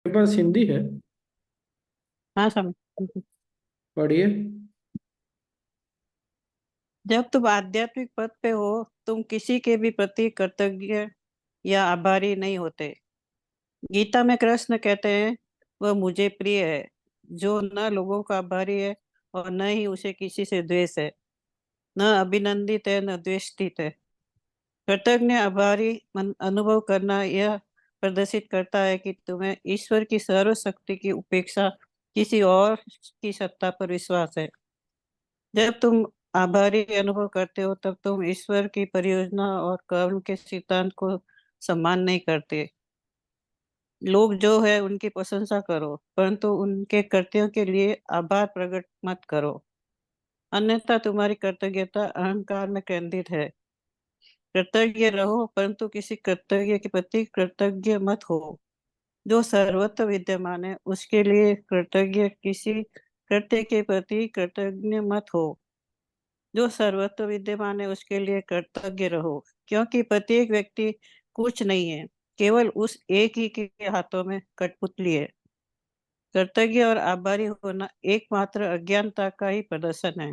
मेरे पास हिंदी है। हाँ समझ। पढ़िए। जब तुम आध्यात्मिक पद पे हो, तुम किसी के भी प्रति कृतज्ञ या आभारी नहीं होते। गीता में कृष्ण कहते हैं, वह मुझे प्रिय है जो न लोगों का आभारी है और न ही उसे किसी से द्वेष है, न अभिनंदित है न द्वेषित है। कृतज्ञ आभारी अनुभव करना यह प्रदर्शित करता है कि तुम्हें ईश्वर की सर्वशक्ति की उपेक्षा किसी और की सत्ता पर विश्वास है। जब तुम आभारी अनुभव करते हो तब तुम ईश्वर की परियोजना और कर्म के सिद्धांत को सम्मान नहीं करते। लोग जो है उनकी प्रशंसा करो, परंतु उनके कृत्यों के लिए आभार प्रकट मत करो, अन्यथा तुम्हारी कृतज्ञता अहंकार में केंद्रित है। कृतज्ञ रहो, परंतु किसी कृतज्ञ के प्रति कृतज्ञ मत हो। जो सर्वत्र विद्यमान है उसके लिए कृतज्ञ, किसी कृत्य के प्रति कृतज्ञ मत हो। जो सर्वत्र विद्यमान है उसके लिए कृतज्ञ रहो, क्योंकि प्रत्येक व्यक्ति कुछ नहीं है, केवल उस एक ही के हाथों में कठपुतली है। कृतज्ञ और आभारी होना एकमात्र अज्ञानता का ही प्रदर्शन है।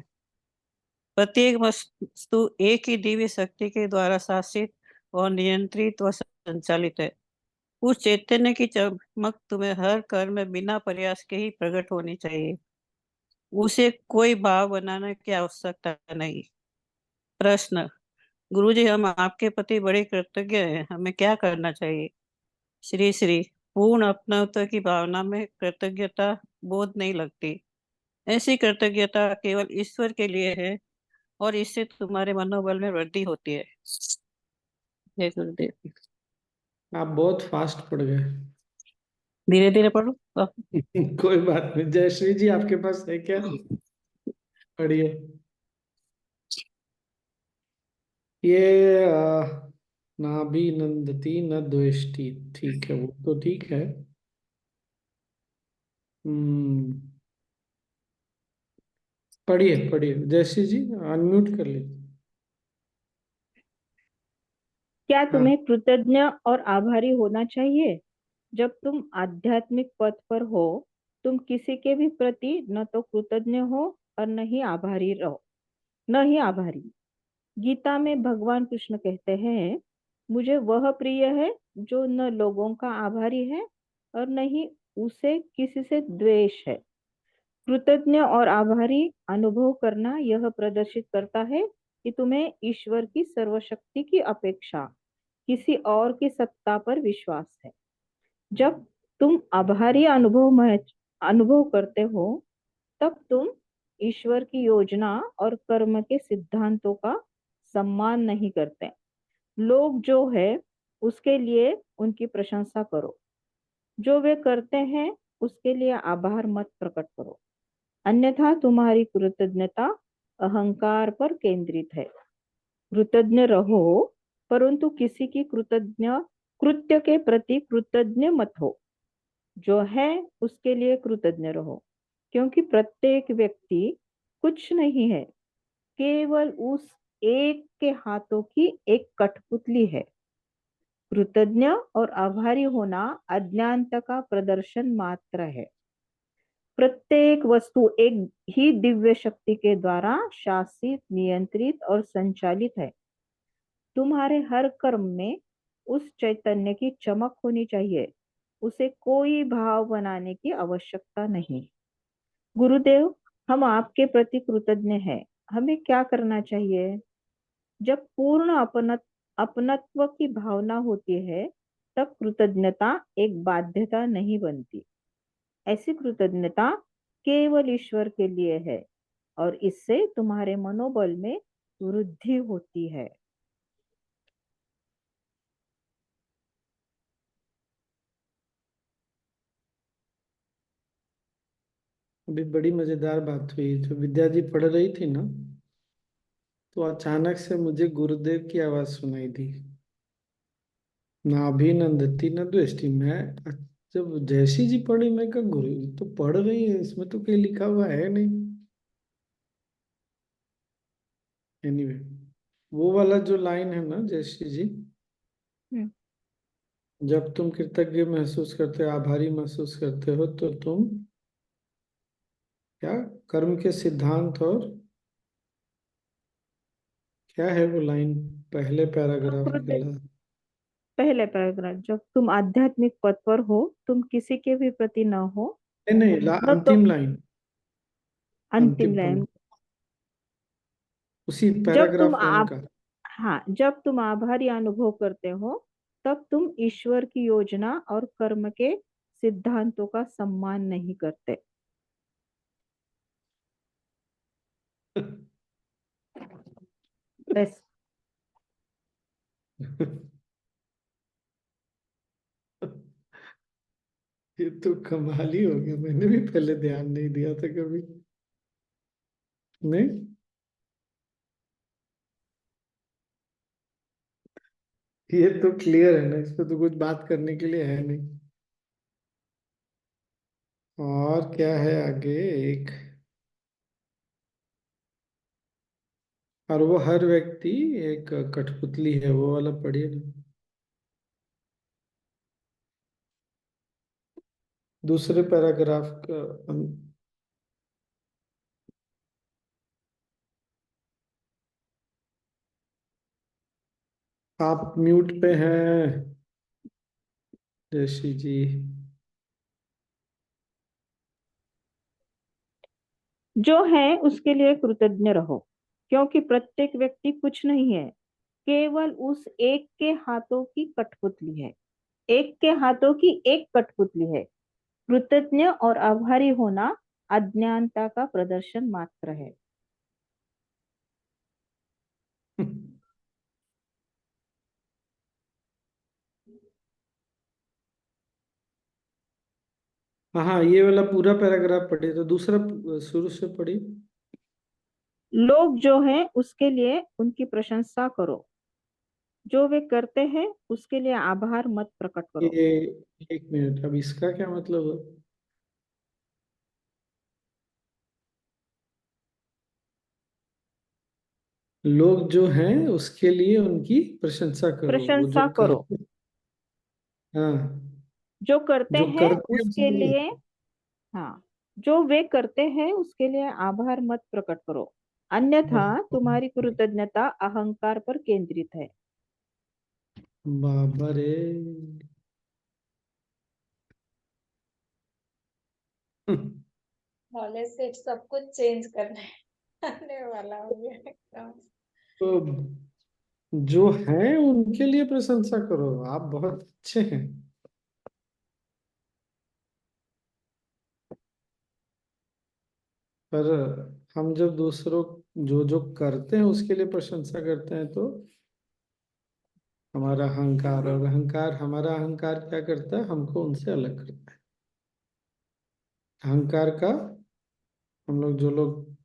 प्रत्येक वस्तु एक ही दिव्य शक्ति के द्वारा शासित और नियंत्रित व संचालित है। उस चैतन्य की चमक तुम्हें हर कर्म में बिना प्रयास के ही प्रकट होनी चाहिए। उसे कोई भाव बनाने की आवश्यकता नहीं। प्रश्न: गुरुजी, हम आपके प्रति बड़े कृतज्ञ हैं, हमें क्या करना चाहिए? श्री श्री: पूर्ण अपनत्व की भावना में कृतज्ञता बोध नहीं लगती। ऐसी कृतज्ञता केवल ईश्वर के लिए है और इससे तुम्हारे मनोबल में वृद्धि होती है। जय गुरुदेव। आप बहुत फास्ट पढ़ गए। धीरे धीरे पढ़ो। कोई बात नहीं। जयश्री जी, आपके पास है क्या? पढ़िए। ये नाभि नंदती न द्वेष्टि। ठीक है, वो तो ठीक है। हम्म। पढ़िए पढ़िए जयश्री जी, अनम्यूट कर लीजिए। क्या हाँ। तुम्हें कृतज्ञ और आभारी होना चाहिए? जब तुम आध्यात्मिक पथ पर हो, तुम किसी के भी प्रति न तो कृतज्ञ हो और न ही आभारी। गीता में भगवान कृष्ण कहते हैं, मुझे वह प्रिय है जो न लोगों का आभारी है और न ही उसे किसी से द्वेष है। कृतज्ञ और आभारी अनुभव करना यह प्रदर्शित करता है कि तुम्हें ईश्वर की सर्वशक्ति की अपेक्षा किसी और की सत्ता पर विश्वास है। जब तुम आभारी अनुभव करते हो, तब तुम ईश्वर की योजना और कर्म के सिद्धांतों का सम्मान नहीं करते। लोग जो है उसके लिए उनकी प्रशंसा करो, जो वे करते हैं उसके लिए आभार मत प्रकट करो, अन्यथा तुम्हारी कृतज्ञता अहंकार पर केंद्रित है। कृतज्ञ रहो, परंतु किसी की कृतज्ञ कृत्य के प्रति कृतज्ञ मत हो। जो है उसके लिए कृतज्ञ रहो, क्योंकि प्रत्येक व्यक्ति कुछ नहीं है, केवल उस एक के हाथों की एक कठपुतली है। कृतज्ञ और आभारी होना अज्ञानता का प्रदर्शन मात्र है। प्रत्येक वस्तु एक ही दिव्य शक्ति के द्वारा शासित, नियंत्रित और संचालित है। तुम्हारे हर कर्म में उस चैतन्य की चमक होनी चाहिए। उसे कोई भाव बनाने की आवश्यकता नहीं। गुरुदेव, हम आपके प्रति कृतज्ञ हैं। हमें क्या करना चाहिए? जब पूर्ण अपनत्व की भावना होती है, तब कृतज्ञता एक बाध्यता नहीं बनती। ऐसी कृतज्ञता केवल ईश्वर के लिए है और इससे तुम्हारे मनोबल में वृद्धि होती है। अभी बड़ी मजेदार बात हुई। जो विद्या जी पढ़ रही थी ना, तो अचानक से मुझे गुरुदेव की आवाज सुनाई दी। नाभि नंदती न द्वेष्टि। मैं जब जयश्री जी पढ़ी, मैं कहा गुरु जी तो पढ़ रही है, इसमें तो कहीं लिखा हुआ है नहीं। एनीवे, वो वाला जो लाइन है ना जयश्री जी, हम्म। जब तुम कृतज्ञ महसूस करते हो, आभारी महसूस करते हो, तो तुम क्या कर्म के सिद्धांत और क्या है वो लाइन पहले पैराग्राफ के कृतज्ञ लास्ट? पहले पैराग्राफ, जब तुम आध्यात्मिक पथ पर हो, तुम किसी के भी प्रति न हो, नहीं नहीं, न तो अंतिम लाइन, अंतिम अंतिम लाइन। पंक्ति उसी जब तुम पैराग्राफ वन आप का। हाँ, जब तुम आभारी अनुभव करते हो, तब तुम ईश्वर की योजना और कर्म के सिद्धांतों का सम्मान नहीं करते। बस। ये तो कमाल ही हो गया, मैंने भी पहले ध्यान नहीं दिया था कभी। नहीं, ये तो क्लियर है ना, इस पे तो कुछ बात करने के लिए है नहीं। और क्या है आगे? एक, और वो हर व्यक्ति एक कठपुतली है, वो वाला पढ़िए ना। दूसरे पैराग्राफ का आप म्यूट पे हैं ऋषि जी। जो है उसके लिए कृतज्ञ रहो, क्योंकि प्रत्येक व्यक्ति कुछ नहीं है, केवल उस एक के हाथों की कठपुतली है। एक के हाथों की एक कठपुतली है। कृतज्ञ और आभारी होना अज्ञानता का प्रदर्शन मात्र है। हाँ हाँ, ये वाला पूरा पैराग्राफ पढ़िए, तो दूसरा शुरू से पढ़िए। लोग जो हैं उसके लिए उनकी प्रशंसा करो, जो वे करते हैं उसके लिए आभार मत प्रकट करो। ये एक मिनट, अब इसका क्या मतलब है? लोग जो हैं उसके लिए उनकी प्रशंसा करो, वो जो प्रशंसा करो, करते, हाँ, जो करते जो हैं करते हैं उसके उसके लिए। लिए। हाँ, जो वे करते हैं उसके लिए आभार मत प्रकट करो, अन्यथा तुम्हारी कृतज्ञता अहंकार पर केंद्रित है। बाबा रे। नॉलेज से सब कुछ चेंज करने करने वाला हो गया एकदम। तो जो हैं उनके लिए प्रशंसा करो, आप बहुत अच्छे हैं। पर हम जब दूसरों, जो जो करते हैं उसके लिए प्रशंसा करते हैं, तो हमारा अहंकार, और अहंकार, हमारा अहंकार क्या करता है, हमको उनसे अलग करता है। अहंकार का, हम लोग जो लोग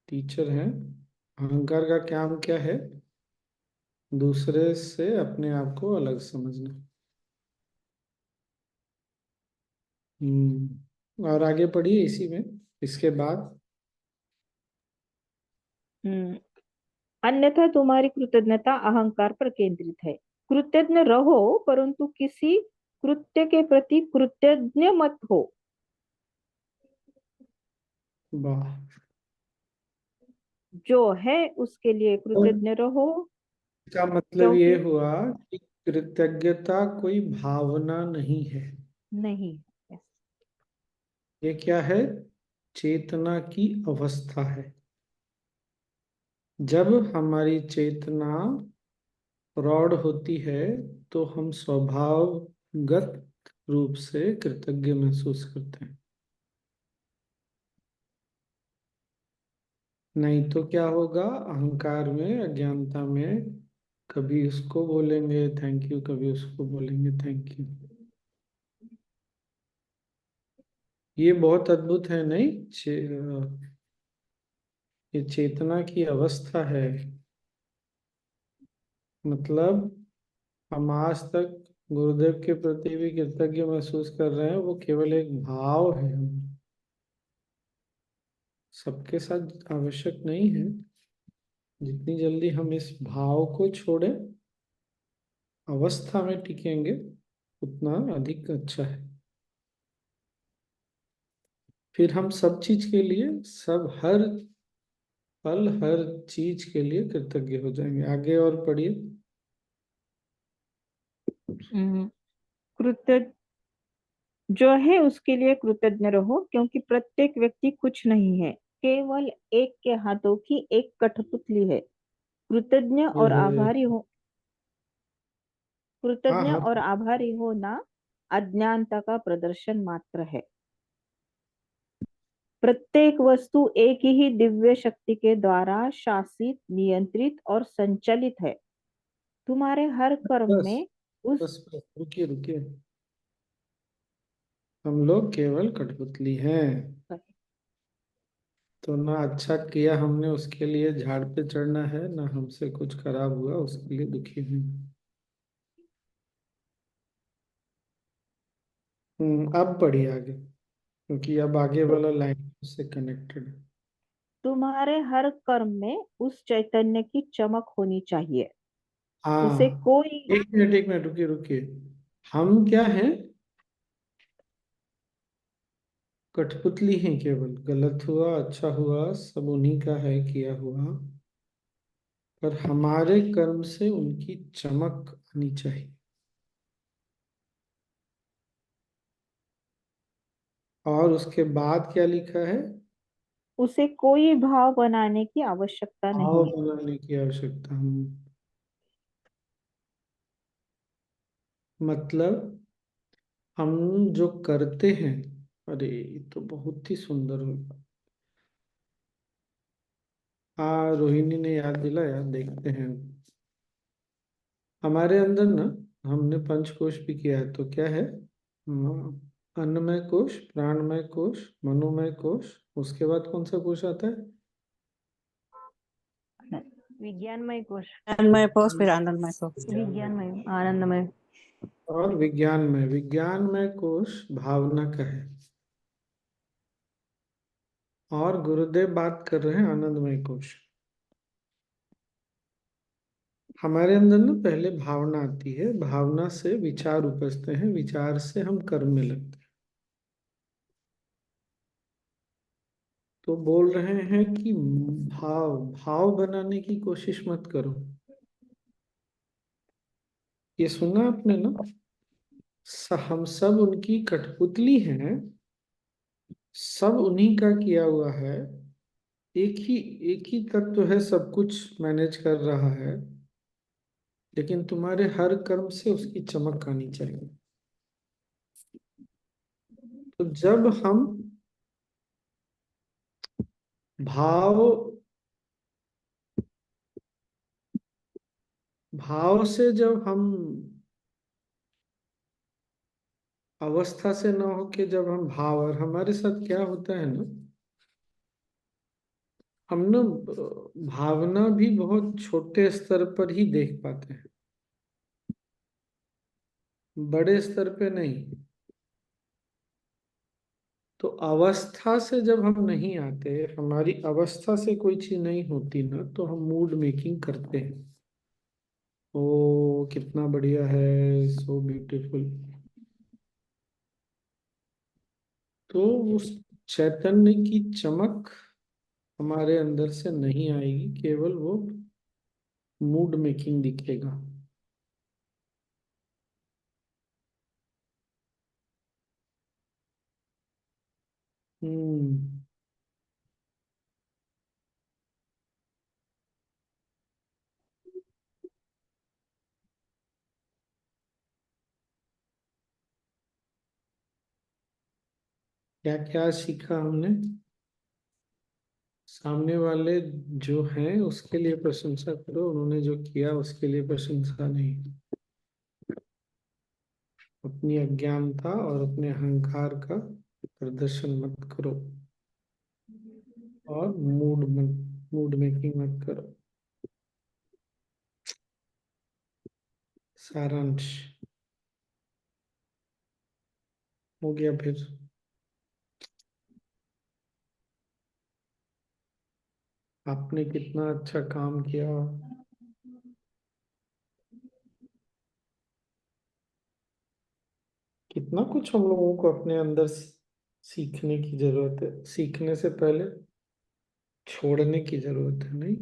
टीचर हैं, अहंकार का काम क्या है? दूसरे से अपने आप को अलग समझना। और आगे पढ़िए इसी में, इसके बाद। हम्म अन्यथा तुम्हारी कृतज्ञता अहंकार पर केंद्रित है। कृतज्ञ रहो, परंतु किसी कृत्य के प्रति कृतज्ञ मत हो। वाह। जो है उसके लिए और कृतज्ञ रहो, इसका मतलब ये क्योंकि हुआ कि कृतज्ञता कोई भावना नहीं है। नहीं। ये क्या है? चेतना की अवस्था है। जब हमारी चेतना प्रौढ़ होती है, तो हम स्वभावगत रूप से कृतज्ञ महसूस करते हैं। नहीं तो क्या होगा, अहंकार में, अज्ञानता में, कभी उसको बोलेंगे थैंक यू, कभी उसको बोलेंगे थैंक यू। ये बहुत अद्भुत है नहीं? ये चेतना की अवस्था है। मतलब हम आज तक गुरुदेव के प्रति भी कृतज्ञ महसूस कर रहे हैं, वो केवल एक भाव है, सबके साथ आवश्यक नहीं है। जितनी जल्दी हम इस भाव को छोड़ें, अवस्था में टिकेंगे उतना अधिक अच्छा है। फिर हम सब चीज के लिए, सब हर पल हर चीज के लिए कृतज्ञ हो जाएंगे। आगे और पढ़िए। कृतज्ञ जो है उसके लिए कृतज्ञ रहो, क्योंकि प्रत्येक व्यक्ति कुछ नहीं है, केवल एक के हाथों की एक कठपुतली है। कृतज्ञ ये और है। आभारी हो हाँ कृतज्ञ हाँ। और आभारी होना अज्ञानता का प्रदर्शन मात्र है। प्रत्येक वस्तु एक ही दिव्य शक्ति के द्वारा शासित, नियंत्रित और संचालित है। तुम्हारे हर कर्म बस में उस बस बस, रुकिए रुकिए। हम लोग केवल कठपुतली हैं। तो ना अच्छा किया हमने उसके लिए झाड़ पे चढ़ना है, ना हमसे कुछ खराब हुआ उसके लिए दुखी हुई। अब पढ़िए आगे, क्योंकि अब आगे तो वाला लाइन उससे कनेक्टेड है। तुम्हारे हर कर्म में उस चैतन्य की चमक होनी चाहिए। उसे हाँ, कोई एक मिनट रुकिए रुकिए। हम क्या हैं? कठपुतली हैं केवल। गलत हुआ अच्छा हुआ सब उन्हीं का है किया हुआ, पर हमारे कर्म से उनकी चमक आनी चाहिए। और उसके बाद क्या लिखा है? उसे कोई भाव बनाने की आवश्यकता भाव नहीं है। बनाने की आवश्यकता हम, मतलब हम जो करते हैं। अरे ये तो बहुत ही सुंदर होगा। हाँ, रोहिणी ने याद दिलाया, देखते हैं। हमारे अंदर ना, हमने पंचकोश भी किया है, तो क्या है? अन्नमय कोश, प्राणमय कोश, मनोमय कोश। उसके बाद कौन सा कोश आता है? विज्ञानमय कोश। ज्ञानमय कोश फिर आनंदमय कोश। विज्ञानमय, आनंदमय। और विज्ञानमय। विज्ञानमय कोश भावना का है। और गुरुदेव बात कर रहे हैं आनंदमय कोश। हमारे अंदर ना पहले भावना आती है, भावना से विचार उपजते हैं, विचार से हम कर्म में लगते हैं। तो बोल रहे हैं कि भाव भाव बनाने की कोशिश मत करो। ये सुना आपने ना? हम सब उनकी कठपुतली हैं। सब उन्हीं का किया हुआ है। एक ही तत्व है, सब कुछ मैनेज कर रहा है। लेकिन तुम्हारे हर कर्म से उसकी चमक आनी चाहिए। तो जब हम भाव भाव से, जब हम अवस्था से ना होके जब हम भाव, और हमारे साथ क्या होता है ना, हम ना भावना भी बहुत छोटे स्तर पर ही देख पाते हैं, बड़े स्तर पे नहीं। तो अवस्था से जब हम नहीं आते, हमारी अवस्था से कोई चीज नहीं होती ना, तो हम मूड मेकिंग करते हैं। ओ कितना बढ़िया है, सो ब्यूटीफुल। तो उस चैतन्य की चमक हमारे अंदर से नहीं आएगी, केवल वो मूड मेकिंग दिखेगा। हम्म। क्या क्या सीखा हमने? सामने वाले जो हैं उसके लिए प्रशंसा करो, उन्होंने जो किया उसके लिए प्रशंसा नहीं। अपनी अज्ञानता और अपने अहंकार का प्रदर्शन मत करो। और मूड मेकिंग मत करो। सारांश हो गया फिर। आपने कितना अच्छा काम किया। कितना कुछ हम लोगों को अपने अंदर सीखने की जरूरत है। सीखने से पहले छोड़ने की जरूरत है, नहीं?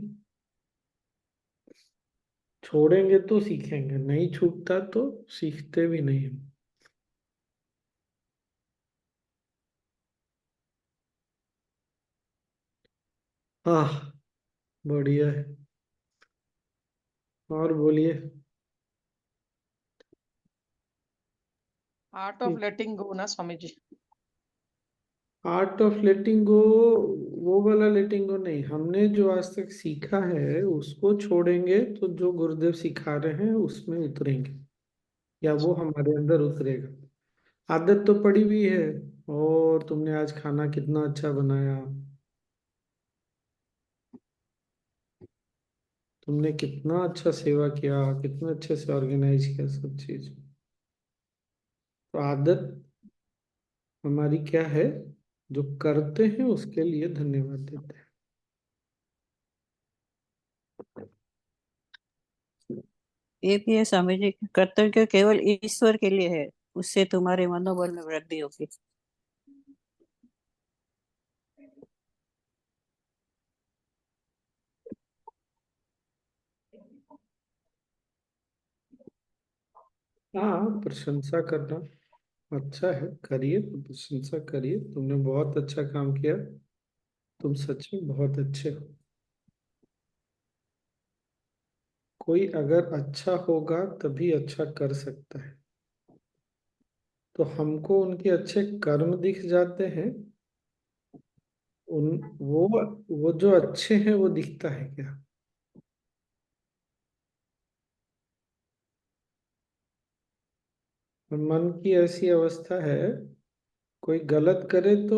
छोड़ेंगे तो सीखेंगे, नहीं छूटता तो सीखते भी नहीं हम। हाँ, बढ़िया है। और बोलिए। आर्ट ऑफ लेटिंग गो ना Swami ji. Art of letting गो, वो वाला लेटिंग गो नहीं। हमने जो आज तक सीखा है उसको छोड़ेंगे तो जो गुरुदेव सिखा रहे हैं उसमें उतरेंगे, या वो हमारे अंदर उतरेगा। आदत तो पड़ी हुई है। और तुमने आज खाना कितना अच्छा बनाया, तुमने कितना अच्छा सेवा किया, कितना अच्छे से ऑर्गेनाइज किया सब चीज। तो आदत हमारी क्या है? जो करते हैं उसके लिए धन्यवाद देते हैं। ये भी है स्वामी जी, कर्तव्य केवल ईश्वर के लिए है, उससे तुम्हारे मनोबल में वृद्धि होगी। हाँ, प्रशंसा करना अच्छा है, करिए, प्रशंसा करिए। तुमने बहुत अच्छा काम किया, तुम सच में बहुत अच्छे हो। कोई अगर अच्छा होगा तभी अच्छा कर सकता है। तो हमको उनके अच्छे कर्म दिख जाते हैं। उन वो जो अच्छे हैं वो दिखता है क्या? मन की ऐसी अवस्था है, कोई गलत करे तो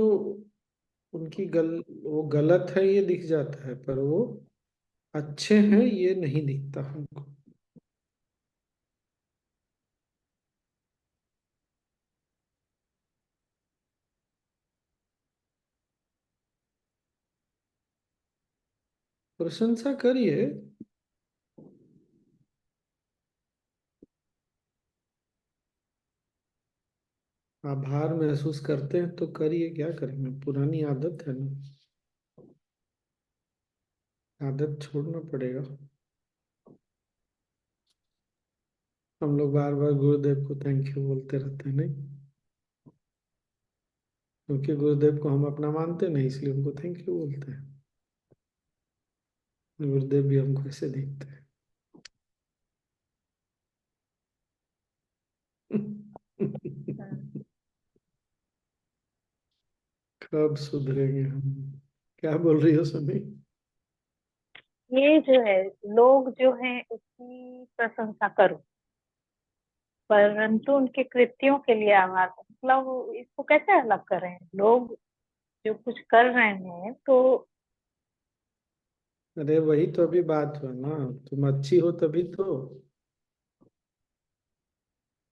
वो गलत है ये दिख जाता है, पर वो अच्छे हैं ये नहीं दिखता हमको। प्रशंसा करिए। आभार महसूस करते हैं तो करिए, क्या करेंगे, पुरानी आदत है ना, आदत छोड़ना पड़ेगा। हम लोग बार बार गुरुदेव को थैंक यू बोलते रहते हैं, नहीं? क्योंकि गुरुदेव को हम अपना मानते नहीं, इसलिए उनको थैंक यू बोलते हैं। गुरुदेव भी हमको ऐसे देखते हैं। कब सुधरेंगे हम? क्या बोल रही हो सनी? ये जो है, लोग जो है उसकी प्रशंसा करो, परंतु उनके कृत्यों के लिए आभार करो। मतलब इसको कैसे अलग करें? लोग जो कुछ कर रहे हैं तो अरे वही तो अभी बात हुआ ना, तुम अच्छी हो तभी तो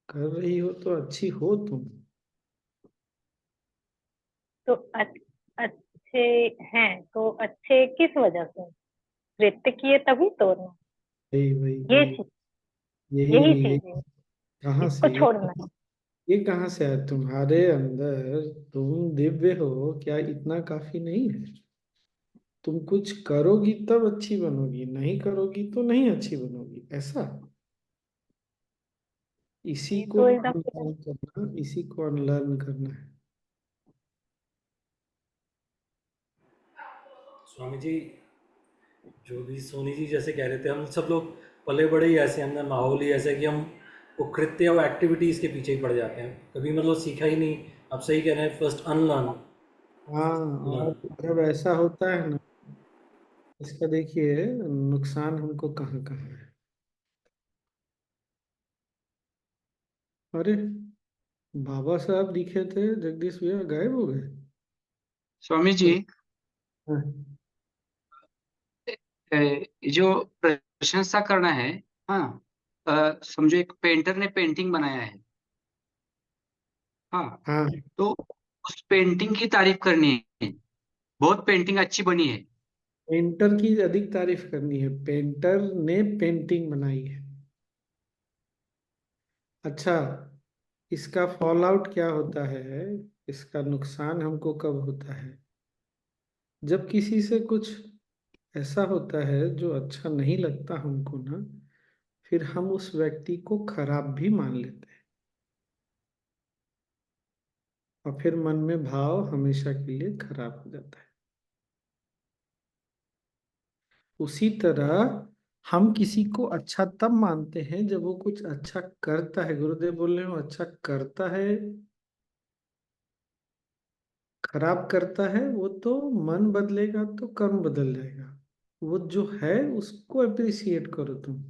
कर रही हो, तो अच्छी हो तुम। तो अच्छे हैं तो अच्छे किस वजह से? कृत्य किए तभी तो ना। वही वही ये वही, चीज, यही यही यही। चीज है, कहाँ इसको से छोड़ना है। ये कहाँ से आया तुम्हारे अंदर? तुम दिव्य हो, क्या इतना काफी नहीं है? तुम कुछ करोगी तब अच्छी बनोगी, नहीं करोगी तो नहीं अच्छी बनोगी, ऐसा। इसी ये को तो एकदम अनलर्न करना, इसी को अनलर्न करना है। स्वामी जी, जो भी सोनी जी जैसे कह रहे थे, हम सब लोग पले बड़े ही ऐसे, हमने माहौल ही ऐसा है कि हम वो कृत्य और एक्टिविटीज़ के पीछे ही पड़ जाते हैं, कभी मतलब सीखा ही नहीं। आप सही कह रहे हैं, फर्स्ट अनलर्न। हाँ, और लर्न। जब ऐसा होता है ना, इसका देखिए नुकसान हमको कहाँ कहाँ है। अरे, बाबा साहब दिखे थे, जगदीश भैया गायब हो गए। स्वामी जी, तो हाँ जो प्रशंसा करना है, हाँ, समझो एक पेंटर ने पेंटिंग बनाया है, हाँ, हाँ, तो उस पेंटिंग की तारीफ करनी है। बहुत पेंटिंग अच्छी बनी है। पेंटर की अधिक तारीफ करनी है। पेंटर ने पेंटिंग बनाई है। अच्छा, इसका फॉल आउट क्या होता है, इसका नुकसान हमको कब होता है? जब किसी से कुछ ऐसा होता है जो अच्छा नहीं लगता हमको ना, फिर हम उस व्यक्ति को खराब भी मान लेते हैं, और फिर मन में भाव हमेशा के लिए खराब हो जाता है। उसी तरह हम किसी को अच्छा तब मानते हैं जब वो कुछ अच्छा करता है। गुरुदेव बोल रहे हो अच्छा करता है, खराब करता है, वो तो मन बदलेगा तो कर्म बदल जाएगा। वो जो है उसको अप्रिसिएट करो तुम,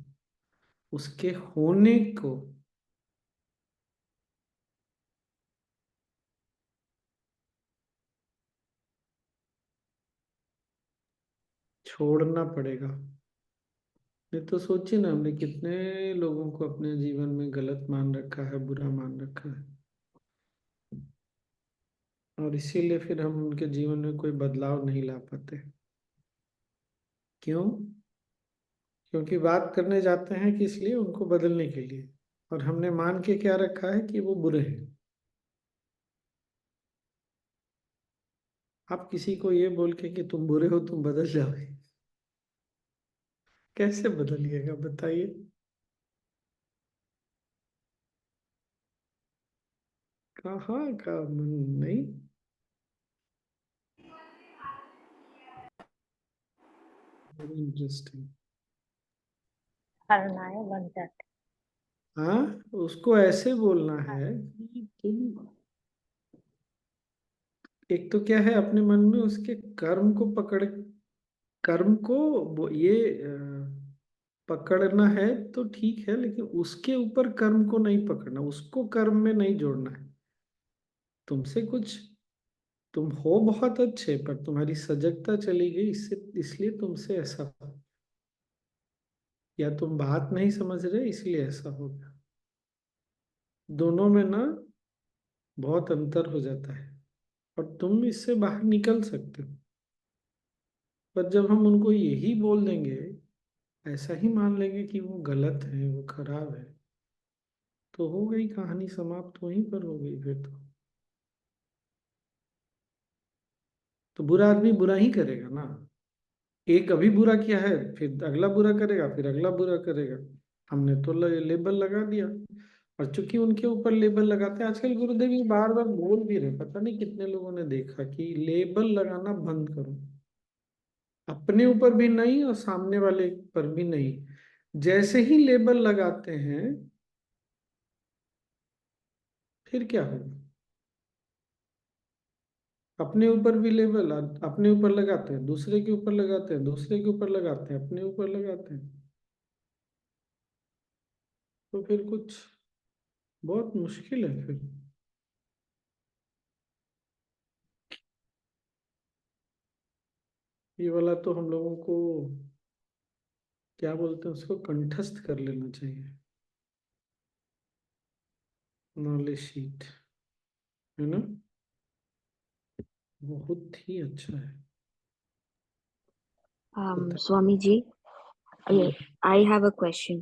उसके होने को। छोड़ना पड़ेगा। ये तो सोचिए ना, हमने कितने लोगों को अपने जीवन में गलत मान रखा है, बुरा मान रखा है, और इसीलिए फिर हम उनके जीवन में कोई बदलाव नहीं ला पाते। क्यों? क्योंकि बात करने जाते हैं किस लिए? उनको बदलने के लिए, और हमने मान के क्या रखा है कि वो बुरे हैं। आप किसी को ये बोल के कि तुम बुरे हो, तुम बदल जाओगे, कैसे बदलिएगा बताइए? कहाँ का मन नहीं। Very interesting. खलनायक बन जाते हाँ, उसको ऐसे बोलना है कि तुम, एक तो क्या है, अपने मन में उसके कर्म को पकड़, कर्म को पकड़ना है तो ठीक है, लेकिन उसके ऊपर कर्म को नहीं पकड़ना, उसको कर्म में नहीं जोड़ना है। तुमसे कुछ, तुम हो बहुत अच्छे पर तुम्हारी सजगता चली गई, इससे इसलिए तुमसे ऐसा हुआ, या तुम बात नहीं समझ रहे इसलिए ऐसा हो गया। दोनों में ना बहुत अंतर हो जाता है, और तुम इससे बाहर निकल सकते हो। पर जब हम उनको यही बोल देंगे, ऐसा ही मान लेंगे कि वो गलत है, वो खराब है, तो हो गई कहानी समाप्त, वहीं पर हो गई फिर तो बुरा आदमी बुरा ही करेगा ना। एक अभी बुरा किया है, फिर अगला बुरा करेगा, फिर अगला बुरा करेगा। हमने तो लेबल लगा दिया, और चूंकि उनके ऊपर लेबल लगाते हैं, आजकल गुरुदेव ये बार बार बोल भी रहे, पता नहीं कितने लोगों ने देखा कि लेबल लगाना बंद करो। अपने ऊपर भी नहीं और सामने वाले पर भी नहीं। जैसे ही लेबल लगाते हैं, फिर क्या होगा? अपने ऊपर भी लेबल, अपने ऊपर लगाते हैं, दूसरे के ऊपर लगाते हैं, दूसरे के ऊपर लगाते हैं, अपने ऊपर लगाते हैं, तो फिर कुछ बहुत मुश्किल है फिर। ये वाला तो हम लोगों को क्या बोलते हैं, उसको कंठस्थ कर लेना चाहिए, नॉलेज शीट, है ना? बहुत ही अच्छा है। बता। Swamiji, hmm, I have a question.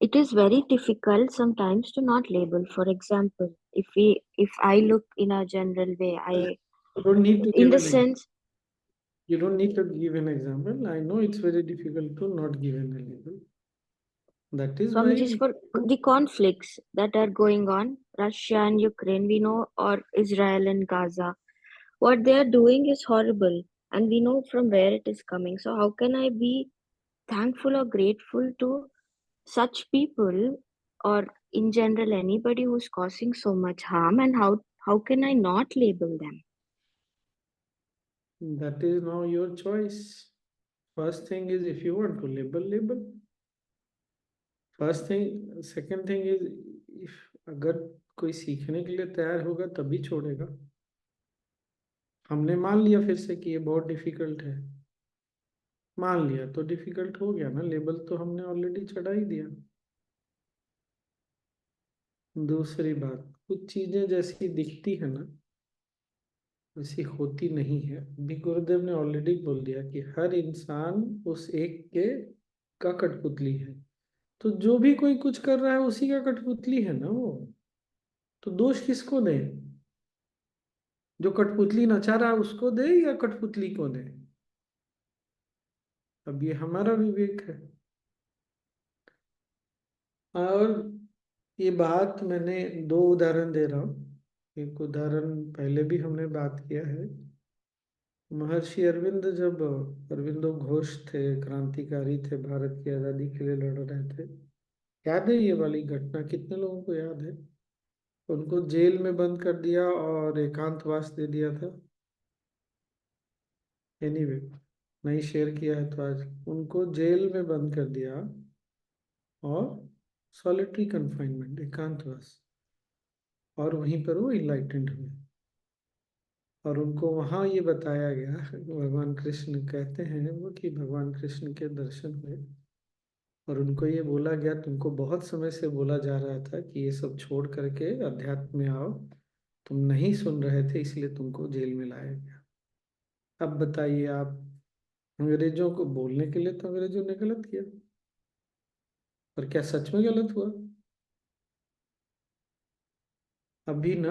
It is very difficult sometimes to not label. For example, if I look in a general way, You don't need to in give the an example. sense, You don't need to give an example. I know it's very difficult to not give an example. That is why Swamiji, for the conflicts that are going on, Russia and Ukraine, we know, or Israel and Gaza, what they are doing is horrible, and we know from where it is coming. So how can I be thankful or grateful to such people, or in general anybody who's causing so much harm, and how can I not label them? that is now your choice. First thing is, if you want to label, label. First thing, second thing is, if अगर कोई सीखने के लिए तैयार होगा तभी छोड़ेगा। हमने मान लिया फिर से कि ये बहुत डिफिकल्ट है, मान लिया तो डिफिकल्ट हो गया ना, लेबल तो हमने ऑलरेडी चढ़ा ही दिया। दूसरी बात, कुछ चीजें जैसी दिखती है ना वैसी होती नहीं है। भी गुरुदेव ने ऑलरेडी बोल दिया कि हर इंसान उस एक के का कठपुतली है, तो जो भी कोई कुछ कर रहा है उसी का कठपुतली है ना वो। तो दोष किसको दे? जो कठपुतली नचा रहा है उसको दे या कठपुतली को दे? अब ये हमारा विवेक है। और ये बात मैंने दो उदाहरण दे रहा हूँ। एक उदाहरण पहले भी हमने बात किया है। महर्षि अरविंद, जब अरविंदो घोष थे, क्रांतिकारी थे, भारत की आज़ादी के लिए लड़ रहे थे। याद है ये वाली घटना? कितने लोगों को याद है? उनको जेल में बंद कर दिया और एकांतवास दे दिया था। एनीवे, नहीं शेयर किया है तो आज उनको जेल में बंद कर दिया और सॉलिटरी कन्फाइनमेंट, एकांतवास, और वहीं पर वो इनलाइटेंड हुए। और उनको वहाँ ये बताया गया, भगवान कृष्ण कहते हैं वो, कि भगवान कृष्ण के दर्शन हुए और उनको ये बोला गया, तुमको बहुत समय से बोला जा रहा था कि ये सब छोड़ करके अध्यात्म में आओ, तुम नहीं सुन रहे थे, इसलिए तुमको जेल में लाया गया। अब बताइए आप, अंग्रेजों को बोलने के लिए तो अंग्रेजों ने गलत किया, पर क्या सच में गलत हुआ? अभी ना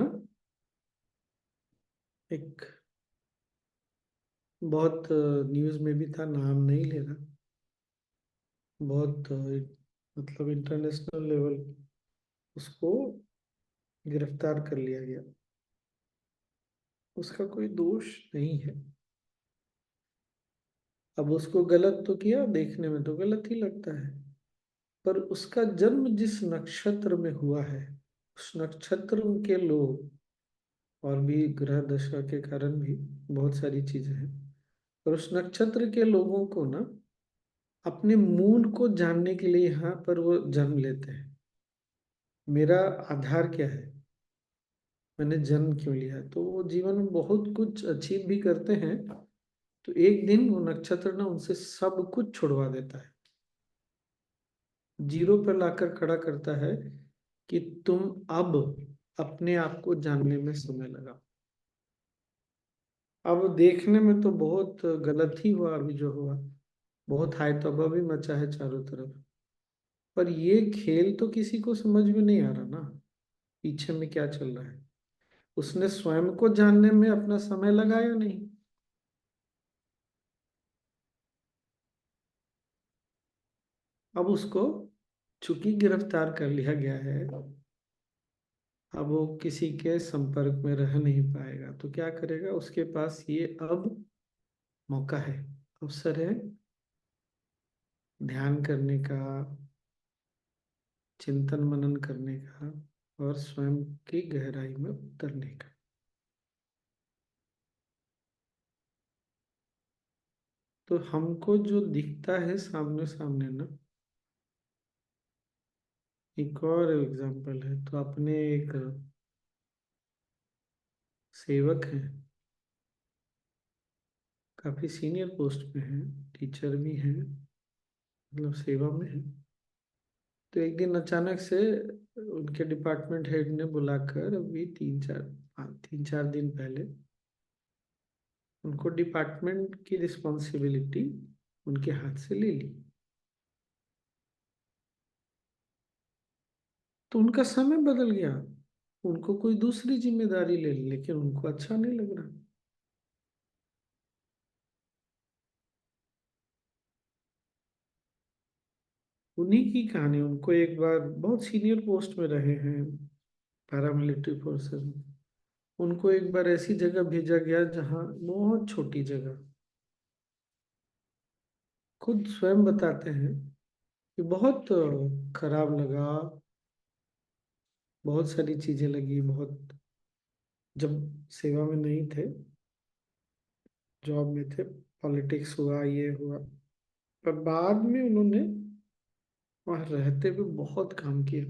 एक बहुत न्यूज़ में भी था, नाम नहीं ले रहा, बहुत मतलब इंटरनेशनल लेवल उसको गिरफ्तार कर लिया गया। उसका कोई दोष नहीं है। अब उसको गलत तो किया, देखने में तो गलत ही लगता है, पर उसका जन्म जिस नक्षत्र में हुआ है, उस नक्षत्र के लोग, और भी ग्रह दशा के कारण भी बहुत सारी चीजें हैं, पर उस नक्षत्र के लोगों को ना अपने मूल को जानने के लिए यहाँ पर वो जन्म लेते हैं। मेरा आधार क्या है, मैंने जन्म क्यों लिया, तो वो जीवन में बहुत कुछ अचीव भी करते हैं। तो एक दिन वो नक्षत्र ना उनसे सब कुछ छुड़वा देता है, जीरो पर लाकर खड़ा करता है कि तुम अब अपने आप को जानने में समय लगा। अब देखने में तो बहुत गलत ही हुआ, अभी जो हुआ बहुत हाई तौबा भी मचा है चारों तरफ, पर ये खेल तो किसी को समझ में नहीं आ रहा ना, पीछे में क्या चल रहा है। उसने स्वयं को जानने में अपना समय लगाया नहीं। अब उसको चूंकि गिरफ्तार कर लिया गया है, अब वो किसी के संपर्क में रह नहीं पाएगा, तो क्या करेगा? उसके पास ये अब मौका है, अवसर है ध्यान करने का, चिंतन मनन करने का, और स्वयं की गहराई में उतरने का। तो हमको जो दिखता है सामने सामने ना, एक और एग्जांपल है, तो अपने एक सेवक हैं, काफी सीनियर पोस्ट पे हैं, टीचर भी हैं, मतलब सेवा में हैं। तो एक दिन अचानक से उनके डिपार्टमेंट हेड ने बुलाकर, अभी 3-4 दिन पहले, उनको डिपार्टमेंट की रिस्पॉन्सिबिलिटी उनके हाथ से ले ली। तो उनका समय बदल गया, उनको कोई दूसरी जिम्मेदारी ले ली, लेकिन उनको अच्छा नहीं लग रहा। उन्हीं की कहानी, उनको एक बार, बहुत सीनियर पोस्ट में रहे हैं पैरामिलिट्री फोर्सेस में, उनको एक बार ऐसी जगह भेजा गया जहाँ, बहुत छोटी जगह, खुद स्वयं बताते हैं कि बहुत खराब लगा, बहुत सारी चीजें लगी, बहुत, जब सेवा में नहीं थे, जॉब में थे, पॉलिटिक्स हुआ, ये हुआ, पर बाद में उन्होंने वहाँ रहते हुए बहुत काम किया।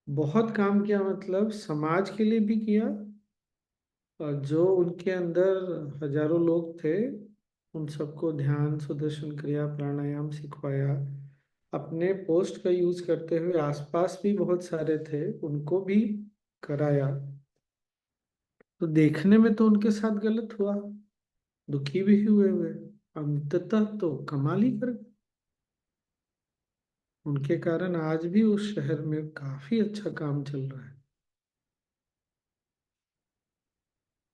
बहुत काम किया मतलब समाज के लिए भी किया, और जो उनके अंदर हजारों लोग थे उन सबको ध्यान, सुदर्शन क्रिया, प्राणायाम सिखवाया। अपने पोस्ट का यूज करते हुए आसपास भी बहुत सारे थे उनको भी कराया। तो देखने में तो उनके साथ गलत हुआ, दुखी भी हुए अंततः तो कमाल ही कर गए। उनके कारण आज भी उस शहर में काफी अच्छा काम चल रहा है।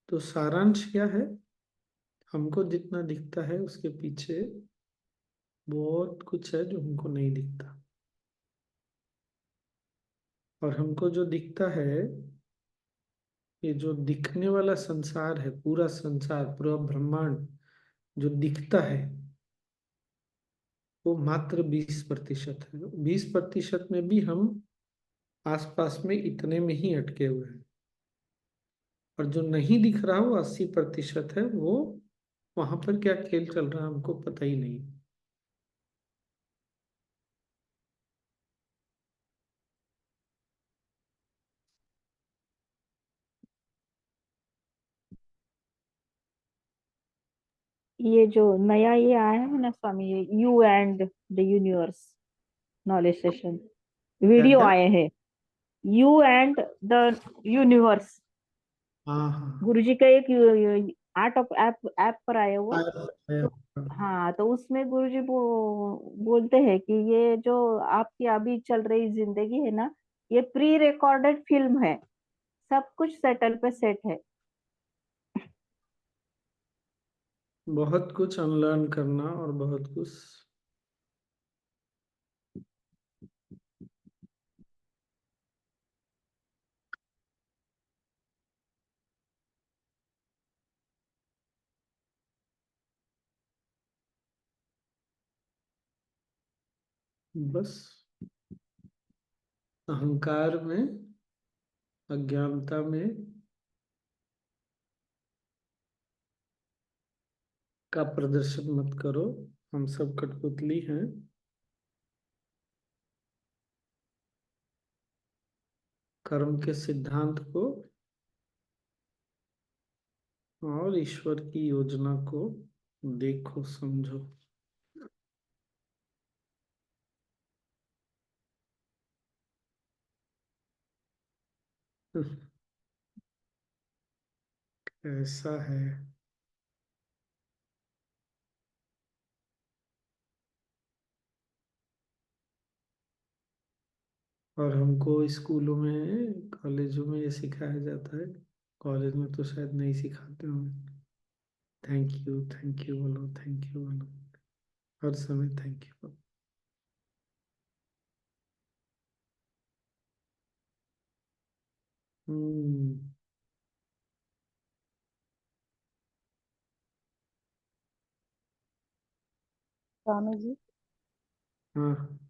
तो सारांश क्या है? हमको जितना दिखता है उसके पीछे बहुत कुछ है जो हमको नहीं दिखता, और हमको जो दिखता है, ये जो दिखने वाला संसार है, पूरा संसार, पूरा ब्रह्मांड जो दिखता है, वो मात्र 20% है। 20% में भी हम आसपास में इतने में ही अटके हुए हैं, और जो नहीं दिख रहा वो 80% है। वो वहां पर क्या खेल चल रहा है हमको पता ही नहीं। ये जो नया ये आया है ना स्वामी, ये you and the universe knowledge session क्या वीडियो क्या? आए हैं। यू एंड द यूनिवर्स, हाँ हाँ। गुरुजी का एक आर्ट ऑफ ऐप ऐप पर आया हुआ। आया- तो हाँ, तो उसमें गुरुजी बोलते हैं कि ये जो आपकी अभी चल रही जिंदगी है ना, ये प्री रिकॉर्डेड फिल्म है, सब कुछ सेटल पे सेट है। बहुत कुछ अनलर्न करना और बहुत कुछ। बस अहंकार में, अज्ञानता में का प्रदर्शन मत करो। हम सब कठपुतली हैं। कर्म के सिद्धांत को और ईश्वर की योजना को देखो, समझो। ऐसा है। और हमको स्कूलों में, कॉलेजों में ये सिखाया जाता है। कॉलेज में तो शायद नहीं सिखाते होंगे। थैंक यू बोलो, थैंक यू बोलो, हर समय थैंक यू बोलो। हम्म। स्वामी जी, हाँ।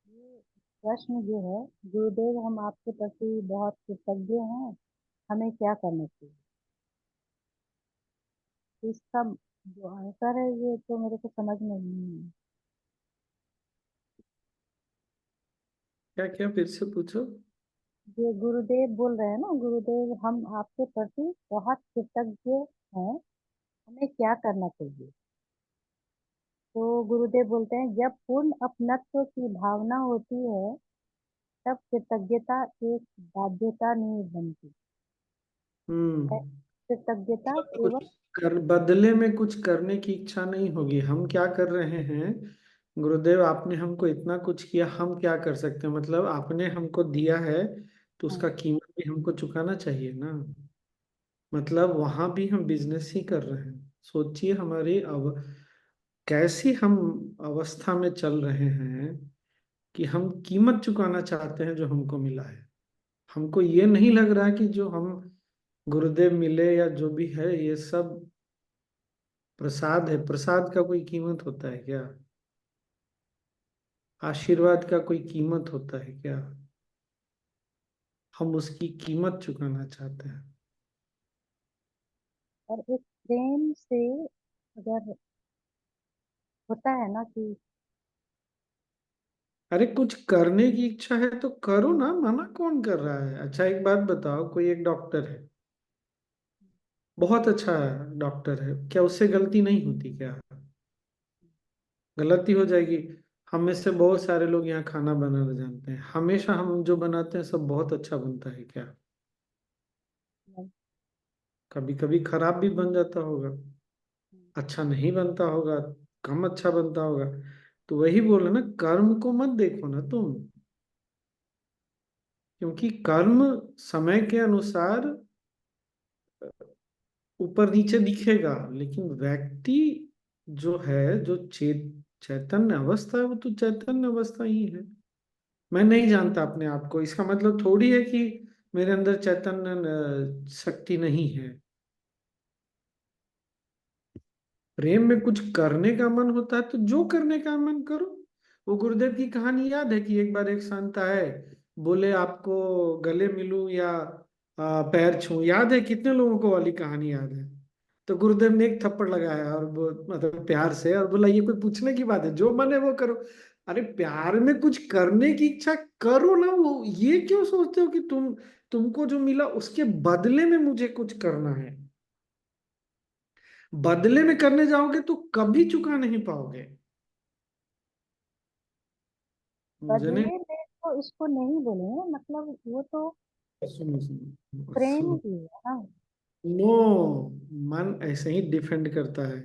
ये प्रश्न जो है, गुरुदेव हम आपके प्रति बहुत कृतज्ञ हैं, हमें क्या करना चाहिए? तो इसका जो आंसर है ये तो मेरे को समझ में नहीं है। क्या क्या फिर से पूछो। ये गुरुदेव बोल रहे हैं ना, गुरुदेव हम आपके प्रति बहुत कृतज्ञ हैं, हमें क्या करना चाहिए? तो गुरुदेव बोलते हैं, जब पूर्ण अपनत्व की भावना होती है तब कृतज्ञता एक बाध्यता नहीं बनती है। हम्म। कृतज्ञता मतलब कुछ केवल बदले में कुछ करने की इच्छा नहीं होगी। हम क्या कर रहे हैं? गुरुदेव आपने हमको इतना कुछ किया, हम क्या कर सकते हैं? मतलब आपने हमको दिया है तो उसका कीमत भी हमको चुकाना चाहिए ना। मतलब वहां भी हम बिजनेस ही कर रहे हैं। सोचिए हमारी अब कैसी हम अवस्था में चल रहे हैं कि हम कीमत चुकाना चाहते हैं जो हमको मिला है। हमको ये नहीं लग रहा कि जो हम गुरुदेव मिले या जो भी है ये सब प्रसाद है। प्रसाद का कोई कीमत होता है क्या? आशीर्वाद का कोई कीमत होता है क्या? हम उसकी कीमत चुकाना चाहते हैं। और एक प्रेम से अगर होता है ना कि अरे कुछ करने की इच्छा है तो करो ना, मना कौन कर रहा है? अच्छा एक बात बताओ, कोई एक डॉक्टर है, बहुत अच्छा डॉक्टर है, क्या उससे गलती नहीं होती क्या? गलती हो जाएगी। हम में से बहुत सारे लोग यहाँ खाना बनाना जानते हैं, हमेशा हम जो बनाते हैं सब बहुत अच्छा बनता है क्या? कभी कभी खराब भी बन जाता होगा, अच्छा नहीं बनता होगा, कम अच्छा बनता होगा। तो वही बोले ना, कर्म को मत देखो ना तुम, क्योंकि कर्म समय के अनुसार ऊपर नीचे दिखेगा, लेकिन व्यक्ति जो है, जो चैतन्य अवस्था है, वो तो चैतन्य अवस्था ही है। मैं नहीं जानता अपने आप को, इसका मतलब थोड़ी है कि मेरे अंदर चैतन्य शक्ति नहीं है। प्रेम में कुछ करने का मन होता है तो जो करने का मन करो। वो गुरुदेव की कहानी याद है कि एक बार एक संत आए, बोले आपको गले मिलूं या पैर छूं। याद है? कितने लोगों को वाली कहानी याद है? तो गुरुदेव ने एक थप्पड़ लगाया और वो मतलब प्यार से, और बोला ये कोई पूछने की बात है, जो मन है वो करो। अरे प्यार में कुछ करने की इच्छा करो ना। वो ये क्यों सोचते हो कि तुमको जो मिला उसके बदले में मुझे कुछ करना है? बदले में करने जाओगे तो कभी चुका नहीं पाओगे। मुझे बदले नहीं। में तो इसको नहीं बोलेंगे, मतलब वो तो सुनो सुनो प्रेम सुनो। की है ना। नो, मन ऐसे ही डिफेंड करता है।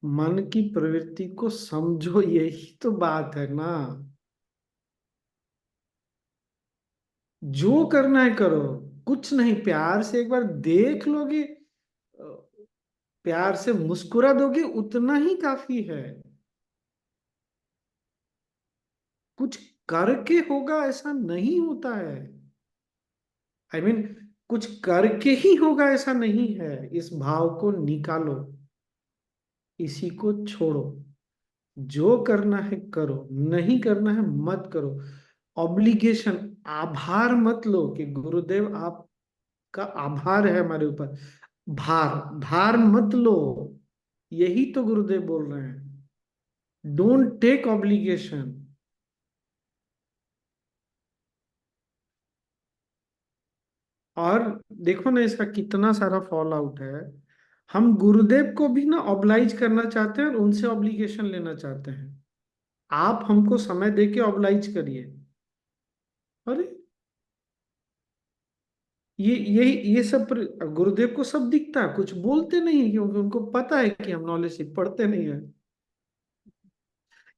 मन की प्रवृत्ति को समझो, यही तो बात है ना। जो करना है करो, कुछ नहीं, प्यार से एक बार देख लोगे, प्यार से मुस्कुरा दोगे, उतना ही काफी है। कुछ करके होगा ऐसा नहीं होता है। आई मीन कुछ करके ही होगा ऐसा नहीं है। इस भाव को निकालो, इसी को छोड़ो। जो करना है करो, नहीं करना है मत करो। ऑब्लिगेशन, आभार मत लो कि गुरुदेव आपका आभार है हमारे ऊपर। भार भार मत लो। यही तो गुरुदेव बोल रहे हैं। Don't take obligation. और देखो ना इसका कितना सारा फॉल आउट है। हम गुरुदेव को भी ना ऑब्लाइज करना चाहते हैं और उनसे ऑब्लिगेशन लेना चाहते हैं। आप हमको समय देके ऑब्लाइज करिए। अरे ये सब गुरुदेव को सब दिखता है, कुछ बोलते नहीं है क्योंकि उनको पता है कि हम नॉलेज पढ़ते नहीं है,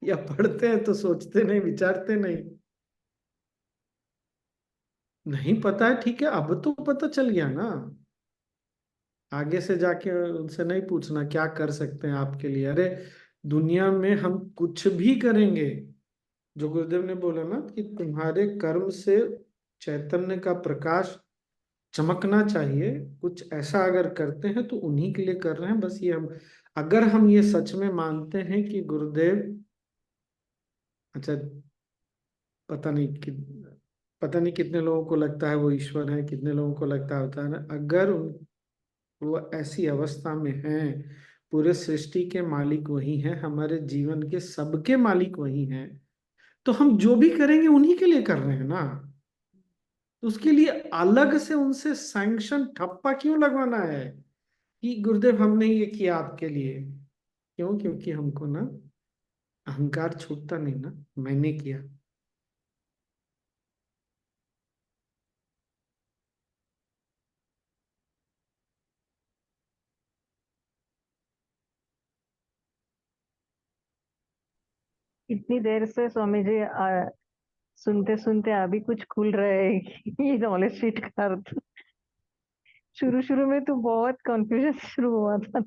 या पढ़ते हैं तो सोचते नहीं, विचारते नहीं। नहीं पता है, ठीक है, अब तो पता चल गया ना। आगे से जाके उनसे नहीं पूछना क्या कर सकते हैं आपके लिए। अरे दुनिया में हम कुछ भी करेंगे, जो गुरुदेव ने बोला ना कि तुम्हारे कर्म से चैतन्य का प्रकाश चमकना चाहिए, कुछ ऐसा अगर करते हैं तो उन्हीं के लिए कर रहे हैं। बस ये हम, अगर हम ये सच में मानते हैं कि गुरुदेव, अच्छा, पता नहीं कि पता नहीं कितने लोगों को लगता है वो ईश्वर है, कितने लोगों को लगता होता है ना, अगर वो ऐसी अवस्था में हैं, पूरे सृष्टि के मालिक वही हैं, हमारे जीवन के सबके मालिक वही हैं, तो हम जो भी करेंगे उन्हीं के लिए कर रहे हैं ना। तो उसके लिए अलग से उनसे सैंक्शन ठप्पा क्यों लगवाना है कि गुरुदेव हमने ये किया आपके लिए? क्यों? क्योंकि हमको ना अहंकार छूटता नहीं ना, मैंने किया। इतनी देर से स्वामी जी सुनते सुनते अभी कुछ खुल रहा है कि ये नॉलेज शीट का अर्थ। शुरू शुरू में तो बहुत कंफ्यूजन शुरू हुआ था।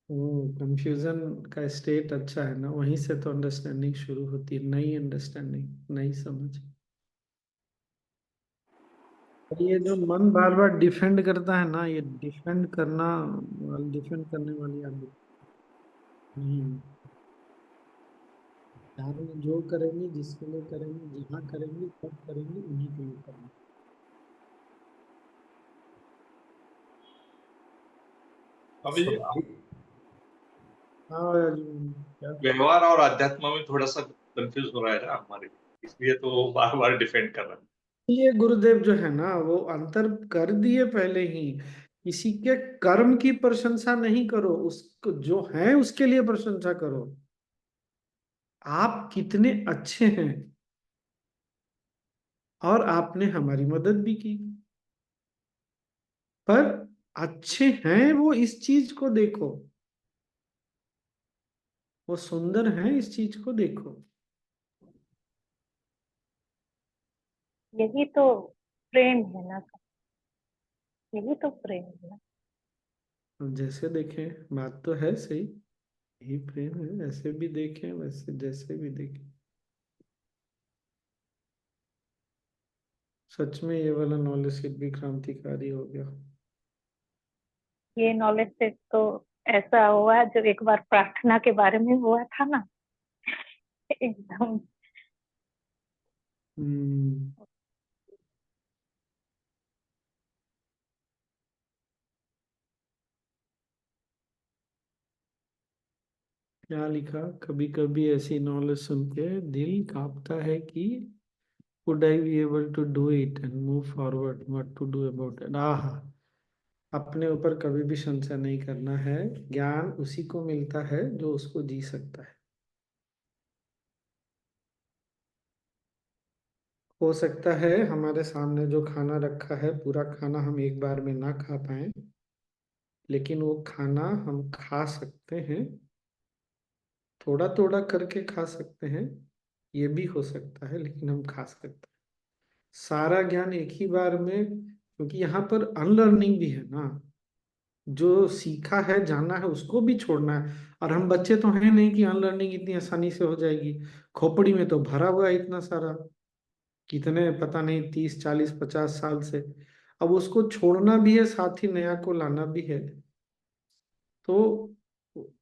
वो कंफ्यूजन का स्टेट अच्छा है ना, वहीं से तो अंडरस्टैंडिंग शुरू होती है, नई अंडरस्टैंडिंग, नई समझ। और ये जो मन बार बार डिफेंड करता है ना, ये डिफेंड करने वाली आदत नहीं है। प्यार में जो करेंगे, जिसके लिए करेंगे, जहाँ करेंगे, कब करेंगे, उन्हीं के लिए करेंगे। अभी हाँ अर्जुन, क्या? व्यवहार और अध्यात्म में थोड़ा सा कंफ्यूज हो रहा है ना हमारे, इसलिए तो बार बार डिफेंड कर रहा है। ये गुरुदेव जो है ना, वो अंतर कर दिए पहले ही। किसी के कर्म की प्रशंसा नहीं करो, उसको जो है उसके लिए प्रशंसा करो। आप कितने अच्छे हैं, और आपने हमारी मदद भी की, पर अच्छे हैं वो, इस चीज को देखो। वो सुंदर है, इस चीज को देखो। यही तो प्रेम है ना। यही तो प्रेम है। अब जैसे देखें, बात तो है सही, यही प्रेम है। ऐसे भी देखें, वैसे जैसे भी देखें, सच में ये वाला नॉलेज सीट भी क्रांतिकारी हो गया। ये नॉलेज से तो ऐसा हुआ जो एक बार प्रार्थना के बारे में हुआ था ना, एकदम। हम्म। क्या लिखा, कभी कभी ऐसी नॉलेज सुन के दिल कांपता है कि would I be able to do it and move forward, what to do about it। आहा, अपने ऊपर कभी भी संशय नहीं करना है। ज्ञान उसी को मिलता है जो उसको जी सकता है। हो सकता है हमारे सामने जो खाना रखा है, पूरा खाना हम एक बार में ना खा पाए, लेकिन वो खाना हम खा सकते हैं, थोड़ा थोड़ा करके खा सकते हैं। ये भी हो सकता है, लेकिन हम खा सकते हैं सारा ज्ञान एक ही बार में, क्योंकि यहाँ पर अनलर्निंग भी है ना। जो सीखा है, जाना है, उसको भी छोड़ना है। और हम बच्चे तो हैं नहीं कि अनलर्निंग इतनी आसानी से हो जाएगी। खोपड़ी में तो भरा हुआ है इतना सारा, कितने पता नहीं 30 40 50 साल से। अब उसको छोड़ना भी है, साथ ही नया को लाना भी है, तो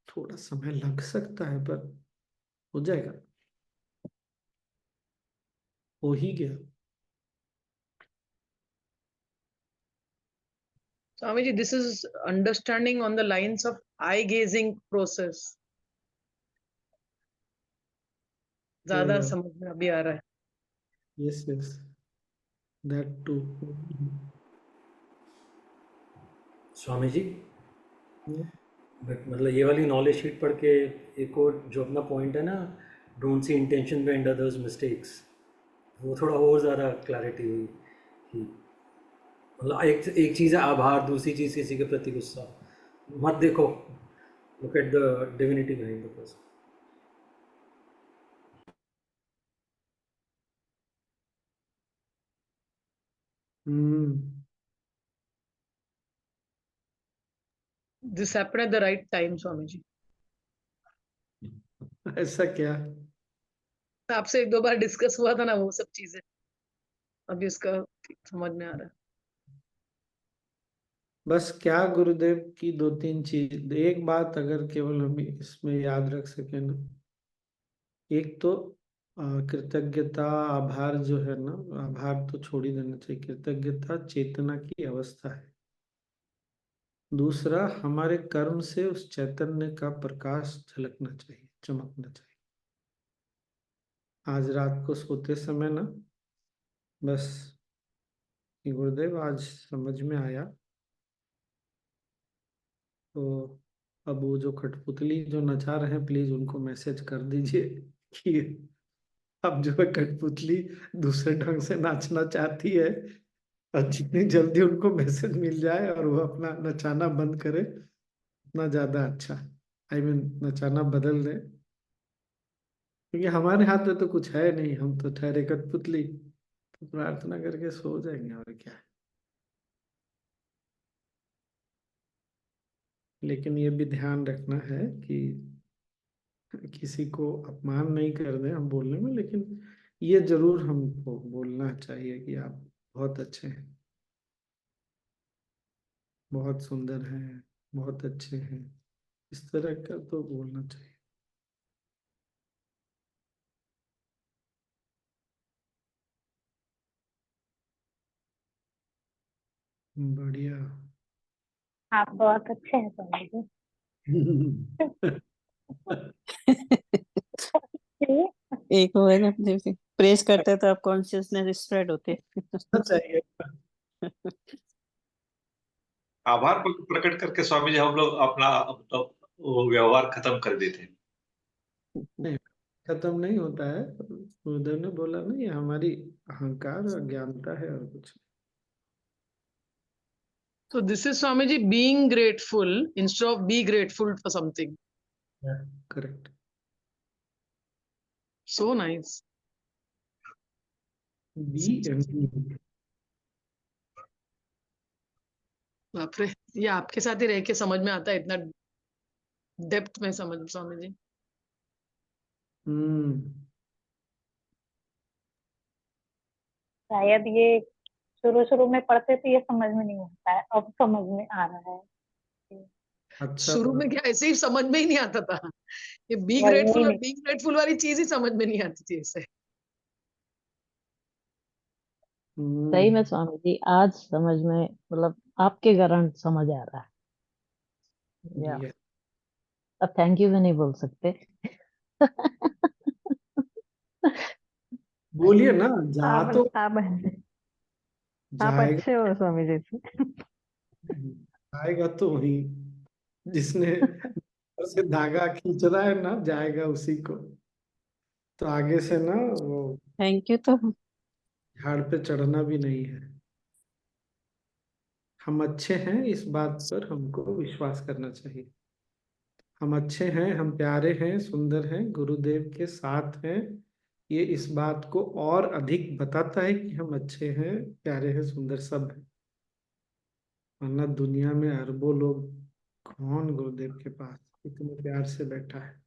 थोड़ा समय लग सकता है, पर हो जाएगा, हो ही गया। Swamiji, this is understanding on the lines of eye gazing process. ज्यादा समझ में अभी आ रहा है। Yes yes, that too. Swami ji, but मतलब ये वाली नॉलेज शीट पढ़ के एक और जो अपना पॉइंट है ना, don't see intention behind others mistakes, वो थोड़ा और ज़्यादा क्लैरिटी हुई कि मतलब एक चीज़ है आभार, दूसरी चीज़ किसी के प्रति गुस्सा। मत देखो, look at the divinity behind the person. This happened at the right time, Swamiji. ऐसा क्या? आपसे एक दो बार डिस्कस हुआ था ना वो सब चीजें, अभी उसका समझ में आ रहा है। बस क्या गुरुदेव की 2 3 चीज, एक बात अगर केवल हम इसमें याद रख सके ना, एक तो कृतज्ञता, आभार जो है ना, आभार तो छोड़ ही देना चाहिए। कृतज्ञता चेतना की अवस्था है। दूसरा, हमारे कर्म से उस चैतन्य का प्रकाश झलकना चाहिए, चमकना चाहिए। आज रात को सोते समय ना, बस कि गुरुदेव आज समझ में आया, तो अब वो जो कठपुतली जो नचा रहे हैं, प्लीज उनको मैसेज कर दीजिए कि अब जो है कठपुतली दूसरे ढंग से नाचना चाहती है, और जितनी जल्दी उनको मैसेज मिल जाए और वो अपना नचाना बंद करे, उतना ज्यादा अच्छा। आई मीन नचाना बदल दे, क्योंकि हमारे हाथ में तो कुछ है नहीं, हम तो ठहरे कठपुतली। तो प्रार्थना करके सो जाएंगे, और क्या है। लेकिन ये भी ध्यान रखना है कि किसी को अपमान नहीं कर दें हम बोलने में, लेकिन ये जरूर हमको बोलना चाहिए कि आप बहुत अच्छे हैं, बहुत सुंदर हैं, बहुत अच्छे हैं। इस तरह का तो बोलना चाहिए। बढ़िया। आप बहुत अच्छे हैं स्वामी जी। एक वो है ना, प्रेस करते हैं तो आप कॉन्शियसनेस स्प्रेड होते चाहिए। आभार प्रकट करके स्वामी जी हम लोग अपना वो व्यवहार खत्म कर देते हैं। नहीं, खत्म नहीं होता है। उधर ने बोला ना, ये हमारी अहंकार और ज्ञानता है, और कुछ So this is Swamiji being grateful instead of be grateful for something. नहीं। करेक्ट। So nice. बी एंड बाप रे, ये आपके साथ ही रह के समझ में आता है, इतना डेप्थ में समझ, स्वामी जी। शायद ये शुरू शुरू में पढ़ते थे, ये समझ में नहीं आता है, अब समझ में आ रहा है। अच्छा शुरू में क्या ऐसे ही समझ में ही नहीं आता था, ये बी वही ग्रेटफुल और नहीं। बी ग्रेटफुल वाली चीज ही समझ में नहीं आती थी ऐसे। सही में स्वामी जी, आज समझ में, मतलब आपके कारण समझ आ रहा है। या ये अब थैंक यू भी नहीं बोल सकते। बोलिए ना, जा आप तो आप आप जाएगा, अच्छे हो स्वामी जी से। जाएगा तो वही जिसने ऊपर से धागा खींच रहा है ना, जाएगा उसी को। तो आगे से ना वो थैंक यू तो झाड़ पे चढ़ना भी नहीं है। हम अच्छे हैं, इस बात पर हमको विश्वास करना चाहिए। हम अच्छे हैं, हम प्यारे हैं, सुंदर हैं, गुरुदेव के साथ हैं, ये इस बात को और अधिक बताता है कि हम अच्छे हैं, प्यारे हैं, सुंदर सब हैं। वरना दुनिया में अरबों लोग, कौन गुरुदेव के पास इतने प्यार से बैठा है।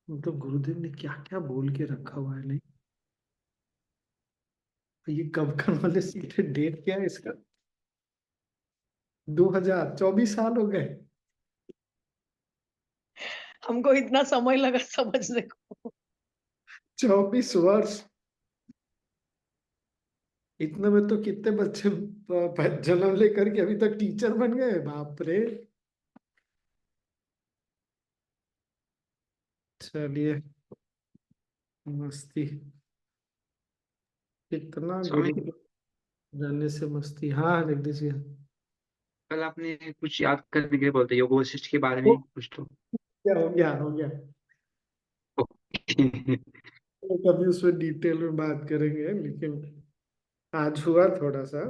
मतलब गुरुदेव ने क्या क्या बोल के रखा हुआ है। नहीं, ये कब का नॉलेज सीट है, डेट क्या है इसका? 2024 साल हो गए। हमको इतना समय लगा समझने को। 24 वर्ष। इतने में तो कितने बच्चे जन्म लेकर के अभी तक टीचर बन गए, बाप रे। चलिए, मस्ती, कितना स्वामी गुरु जी, जाने से मस्ती। हाँ जगदीश भैया। कल आपने कुछ याद करने के लिए बोलते योग वशिष्ठ के बारे ओ, में कुछ तो। क्या हो गया, हो गया। तो कभी उसमें डिटेल में बात करेंगे, लेकिन आज हुआ थोड़ा सा।